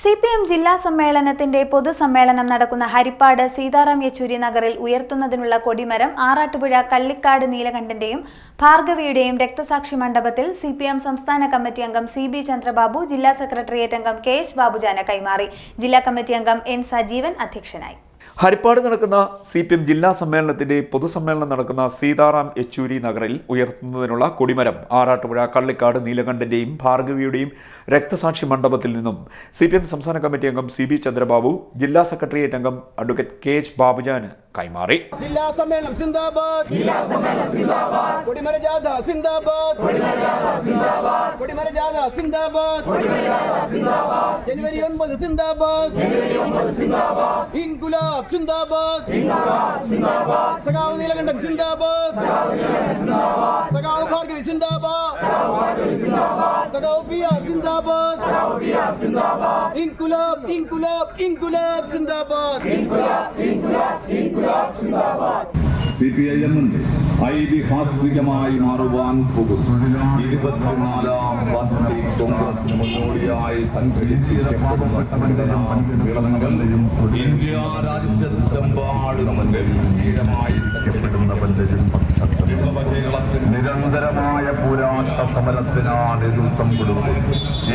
CPM ജില്ലാ സമ്മേളനത്തിന്റെ പൊതുസമ്മേളനം നടക്കുന്ന ഹരിപ്പാട് സീതാറാം യെച്ചൂരി നഗറിൽ ഉയർത്തുന്നതിനുള്ള കൊടിമരം ആറാട്ടുപുഴ കള്ളിക്കാട് നീലകണ്ഠന്റെയും ഭാർഗവിയുടെയും രക്തസാക്ഷി മണ്ഡപത്തിൽ CPM സംസ്ഥാന കമ്മിറ്റി അംഗം CB ചന്ദ്രബാബു, ജില്ലാ സെക്രട്ടേറിയറ്റ് അംഗം KH ബാബുജാന് കൈമാറി. ജില്ലാ കമ്മിറ്റി അംഗം N സജീവൻ അധ്യക്ഷനായി. ഹരിപ്പാട് നടക്കുന്ന CPM ജില്ലാ സമ്മേളനത്തിന്റെ പൊതുസമ്മേളനം നടക്കുന്ന സീതാറാം യെച്ചൂരി നഗറിൽ ഉയർത്തുന്നതിനുള്ള കൊടിമരം ആറാട്ടുപുഴ കള്ളിക്കാട് നീലകണ്ഠന്റെയും ഭാർഗവിയുടെയും രക്തസാക്ഷി മണ്ഡപത്തിൽ നിന്നും CPM സംസ്ഥാന കമ്മിറ്റി അംഗം CB ചന്ദ്രബാബു, ജില്ലാ സെക്രട്ടേറിയറ്റ് അംഗം അഡ്വക്കേറ്റ് KH ബാബുജാന് കൈമാറി. ജില്ലാ സമ്മേളനം സിന്ദാബാദ്, ജില്ലാ സമ്മേളനം സിന്ദാബാദ്, കൊടിമര ജാഥ സിന്ദാബാദ്, കൊടിമര ജാഥ സിന്ദാബാദ്, കൊടിമര ജാഥ സിന്ദാബാദ്, കൊടിമര ജാഥ സിന്ദാബാദ്, ജനുവരി 9 സിന്ദാബാദ്, ജനുവരി 9 സിന്ദാബാദ്, ഇൻകുലാബ് സിന്ദാബാദ്, ഇൻകുലാബ് സിന്ദാബാദ്, സഖാവ് നീലകണ്ഠൻ സിന്ദാബാദ്, സഖാവ് നീലകണ്ഠൻ സിന്ദാബാദ്, സഖാവ് ഭാർഗവി സിന്ദാബാദ്, സഖാവ് ഭാർഗവി സിന്ദാബാദ്, സഖാവ് പിആർ സിന്ദാബാദ്, സഖാവ് പിആർ സിന്ദാബാദ്, ഇൻകുലാബ് ഇൻകുലാബ് ഇൻകുലാബ് സിന്ദാബാദ്, ഇൻകുലാബ് ഇൻകുലാബ് ഇൻകുലാബ് സിന്ദാബാദ്. CPIM ഐതിഹാസികമായി മാറുവാൻ പോകുന്നു. 24ാം പാർട്ടി കോൺഗ്രസിന് മുന്നോടിയായി സംഘടിപ്പിക്കപ്പെടുന്ന സംഘടനാ സമ്മേളനങ്ങൾ ഇന്ത്യ രാജ്യത്തെമ്പാടും ഗംഭീരമായി നിരന്തരമായ പോരാട്ട സമരത്തിന് നേതൃത്വം കൊടുക്കും.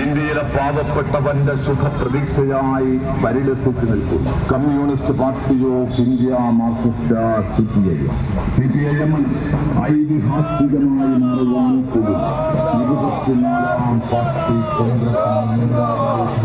ഇന്ത്യയിലെ പാവപ്പെട്ടവന്റെ സുഖപ്രതീക്ഷയായി പരിലസിച്ചു നിൽക്കും communist party of India, Marxist CPIM ഐതിഹാസികമായി മാറുവാൻ പോകും. 24ാം പാർട്ടി കോൺഗ്രസ്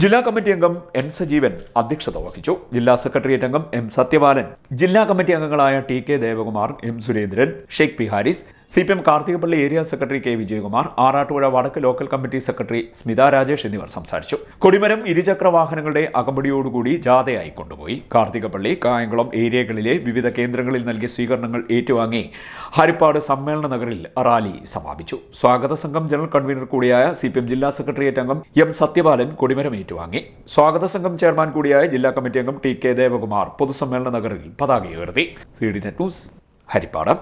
ജില്ലാ കമ്മിറ്റി അംഗം N സജീവൻ അധ്യക്ഷത വഹിച്ചു. ജില്ലാ സെക്രട്ടേറിയറ്റ് അംഗം M സത്യപാലൻ, ജില്ലാ കമ്മിറ്റി അംഗങ്ങളായ TK Devakumar, M Surendran, Sheikh P Haris, CPM Karthikappally area secretary K Vijayakumar, Arattupuzha വടക്ക് local committee secretary Smitha Rajesh എന്നിവർ സംസാരിച്ചു. കൊടിമരം ഇരുചക്ര വാഹനങ്ങളുടെ അകമ്പടിയോടുകൂടി ജാഥയായി കൊണ്ടുപോയി. കാർത്തികപ്പള്ളി, കായംകുളം ഏരിയകളിലെ വിവിധ കേന്ദ്രങ്ങളിൽ നൽകിയ സ്വീകരണങ്ങൾ ഏറ്റുവാങ്ങി ഹരിപ്പാട് സമ്മേളന നഗറിൽ റാലി സമാപിച്ചു. സ്വാഗത സംഘം ജനറൽ കൺവീനർ കൂടിയായ CPM ജില്ലാ സെക്രട്ടേറിയറ്റ് അംഗം M സത്യപാലൻ കൊടിമരം ഏറ്റുവാങ്ങി. സ്വാഗത സംഘം ചെയർമാൻ കൂടിയായ ജില്ലാ കമ്മിറ്റി അംഗം TK ദേവകുമാർ പൊതുസമ്മേളന നഗറിൽ പതാക ഉയർത്തി. CDNet news, Harippad.